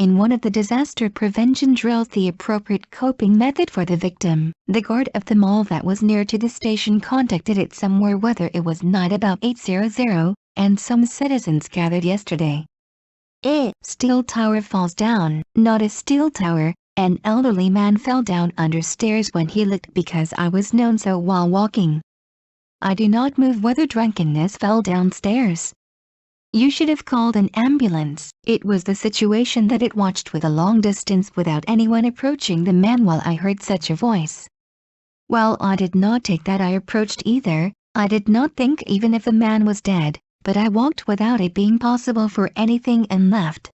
in one of the disaster prevention drills the appropriate coping method for the victim. The guard of the mall that was near to the station contacted it somewhere whether it was night about 8:00, and some citizens gathered yesterday. A steel tower falls down. Not a steel tower. An elderly man fell down under stairs when he looked because I was known so while walking. I do not move whether drunkenness fell downstairs. You should have called an ambulance. It was the situation that it watched with a long distance without anyone approaching the man while I heard such a voice. Well, I did not take that I approached either. I did not think even if the man was dead, but I walked without it being possible for anything and left.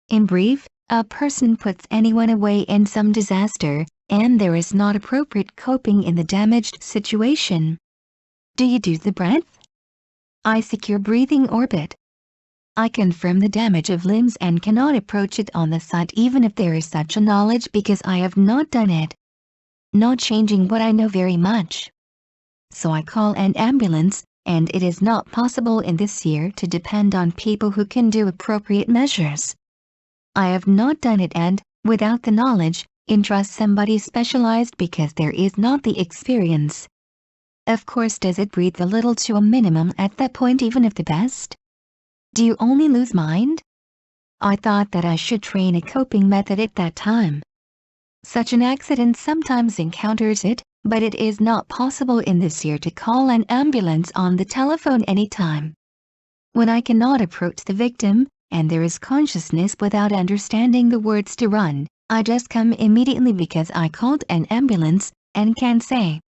In brief, a person puts anyone away in some disaster, and there is not appropriate coping in the damaged situation. Do you do the breath? I secure breathing orbit. I confirm the damage of limbs and cannot approach it on the site even if there is such a knowledge because I have not done it. Not changing what I know very much. So I call an ambulance, and it is not possible in this year to depend on people who can do appropriate measures. I have not done it and, without the knowledge, entrust somebody specialized because there is not the experience. Of course, does it breathe a little to a minimum at that point even if the best? Do you only lose mind? I thought that I should train a coping method at that time. Such an accident sometimes encounters it, but it is not possible in this year to call an ambulance on the telephone anytime. When I cannot approach the victim, and there is consciousness without understanding the words to run, I just come immediately because I called an ambulance, and can say.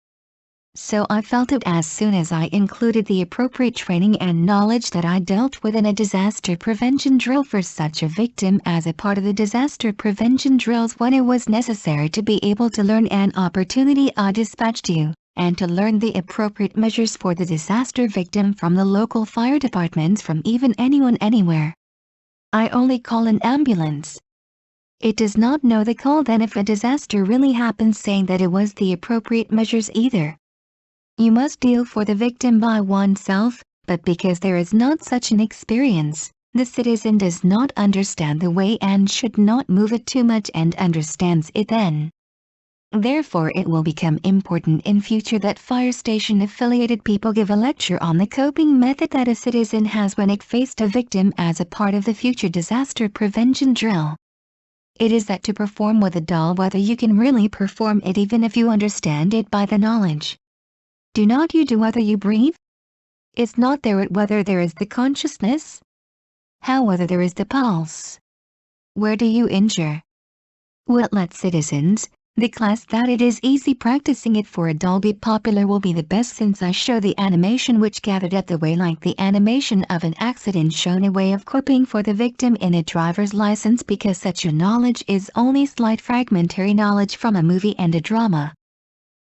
So I felt it as soon as I included the appropriate training and knowledge that I dealt with in a disaster prevention drill for such a victim as a part of the disaster prevention drills when it was necessary to be able to learn an opportunity I dispatched you, and to learn the appropriate measures for the disaster victim from the local fire departments from even anyone anywhere. I only call an ambulance. It does not know the call then if a disaster really happens saying that it was the appropriate measures either. You must deal for the victim by oneself, but because there is not such an experience, the citizen does not understand the way and should not move it too much and understands it then. Therefore it will become important in future that fire station affiliated people give a lecture on the coping method that a citizen has when it faced a victim as a part of the future disaster prevention drill. It is that to perform with a doll whether you can really perform it even if you understand it by the knowledge. Do not you do whether you breathe? Is not there it whether there is the consciousness? How whether there is the pulse? Where do you injure? What let citizens, the class that it is easy practicing it for a doll be popular will be the best since I show the animation which gathered at the way like the animation of an accident shown a way of coping for the victim in a driver's license because such a knowledge is only slight fragmentary knowledge from a movie and a drama.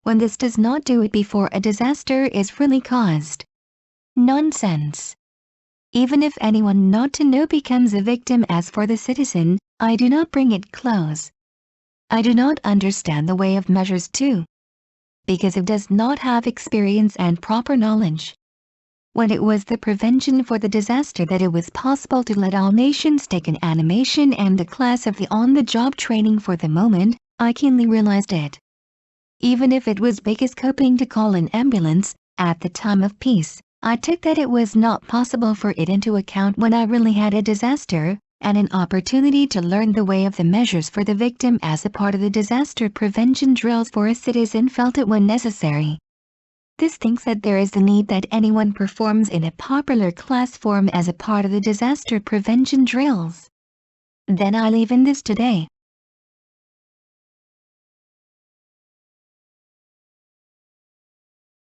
When this does not do it before a disaster is really caused. Nonsense. Even if anyone not to know becomes a victim as for the citizen, I do not bring it close. I do not understand the way of measures too. Because it does not have experience and proper knowledge. When it was the prevention for the disaster that it was possible to let all nations take an animation and the class of the on-the-job training for the moment, I keenly realized it. Even if it was biggest coping to call an ambulance, at the time of peace, I took that it was not possible for it into account when I really had a disaster, and an opportunity to learn the way of the measures for the victim as a part of the disaster prevention drills for a citizen felt it when necessary. This thinks that there is the need that anyone performs in a popular class form as a part of the disaster prevention drills. Then I leave in this today.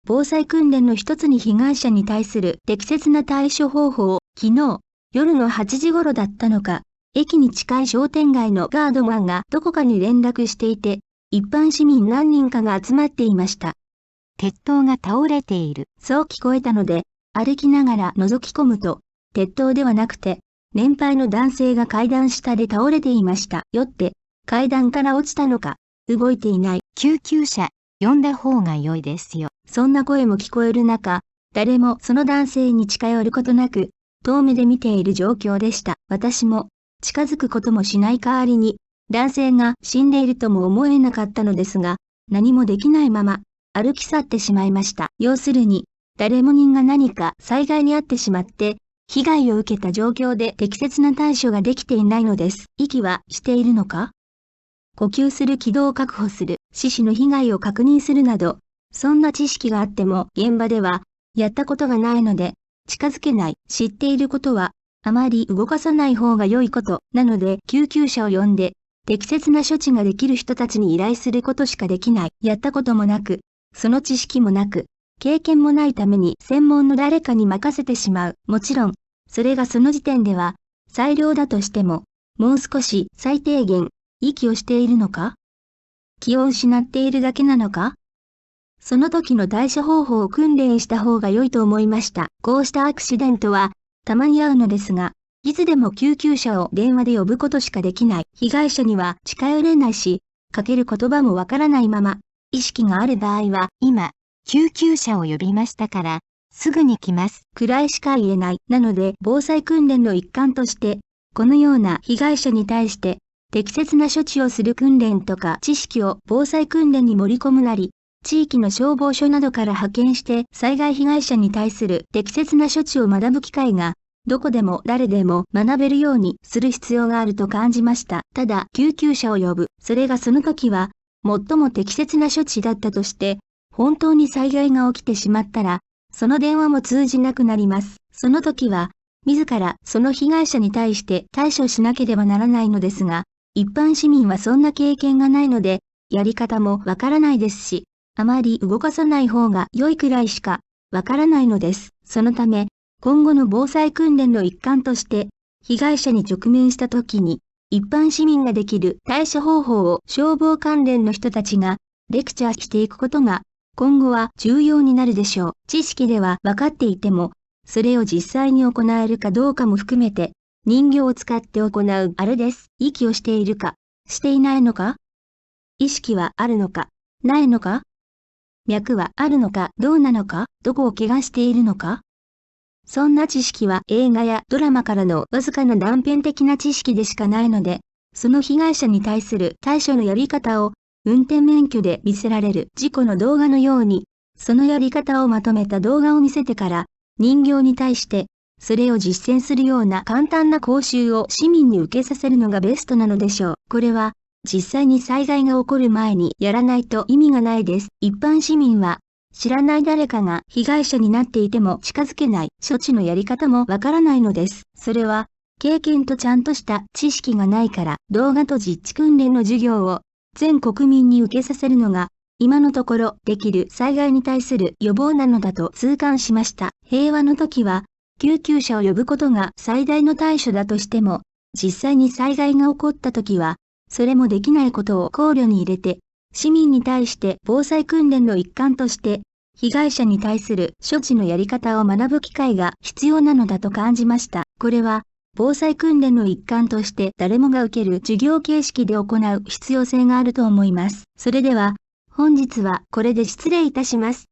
防災訓練の一つに被害者に対する適切な対処方法を、昨日、夜の8時頃だったのか、駅に近い商店街のガードマンがどこかに連絡していて、一般市民何人かが集まっていました。鉄塔が倒れている。そう聞こえたので、歩きながら覗き込むと、鉄塔ではなくて、年配の男性が階段下で倒れていました。よって、階段から落ちたのか、動いていない。救急車、呼んだ方が良いですよ。そんな声も聞こえる中、誰もその男性に近寄ることなく、遠目で見ている状況でした。私も、近づくこともしない代わりに、男性が死んでいるとも思えなかったのですが、何もできないまま、歩き去ってしまいました。要するに、誰も人が何か災害に遭ってしまって、被害を受けた状況で適切な対処ができていないのです。息はしているのか？呼吸する気道を確保する、四肢の被害を確認するなど、そんな知識があっても現場ではやったことがないので、近づけない。知っていることは、あまり動かさない方が良いことなので救急車を呼んで、適切な処置ができる人たちに依頼することしかできない。やったこともなく、その知識もなく、経験もないために専門の誰かに任せてしまう。もちろん、それがその時点では最良だとしても、もう少し最低限、息をしているのか？気を失っているだけなのか？その時の対処方法を訓練した方が良いと思いました。こうしたアクシデントは、たまにあうのですが、いつでも救急車を電話で呼ぶことしかできない。被害者には近寄れないし、かける言葉もわからないまま、意識がある場合は、今、救急車を呼びましたから、すぐに来ます。くらいしか言えない。なので、防災訓練の一環として、このような被害者に対して、適切な処置をする訓練とか知識を防災訓練に盛り込むなり、地域の消防署などから派遣して災害被害者に対する適切な処置を学ぶ機会が、どこでも誰でも学べるようにする必要があると感じました。ただ、救急車を呼ぶ。それがその時は、最も適切な処置だったとして、本当に災害が起きてしまったら、その電話も通じなくなります。その時は、自らその被害者に対して対処しなければならないのですが、一般市民はそんな経験がないので、やり方もわからないですし、あまり動かさない方が良いくらいしかわからないのです。そのため、今後の防災訓練の一環として、被害者に直面した時に、一般市民ができる対処方法を消防関連の人たちがレクチャーしていくことが、今後は重要になるでしょう。知識では分かっていても、それを実際に行えるかどうかも含めて、人形を使って行うあれです。息をしているか、していないのか？意識はあるのか、ないのか？脈はあるのか、どうなのか、どこを怪我しているのか？そんな知識は映画やドラマからのわずかな断片的な知識でしかないので、その被害者に対する対処のやり方を運転免許で見せられる事故の動画のように、そのやり方をまとめた動画を見せてから、人形に対して、それを実践するような簡単な講習を市民に受けさせるのがベストなのでしょう。これは、実際に災害が起こる前にやらないと意味がないです。一般市民は、知らない誰かが被害者になっていても近づけない、処置のやり方もわからないのです。それは、経験とちゃんとした知識がないから、動画と実地訓練の授業を全国民に受けさせるのが、今のところできる災害に対する予防なのだと痛感しました。平和の時は、救急車を呼ぶことが最大の対処だとしても、実際に災害が起こった時は、それもできないことを考慮に入れて、市民に対して防災訓練の一環として、被害者に対する処置のやり方を学ぶ機会が必要なのだと感じました。これは、防災訓練の一環として誰もが受ける授業形式で行う必要性があると思います。それでは、本日はこれで失礼いたします。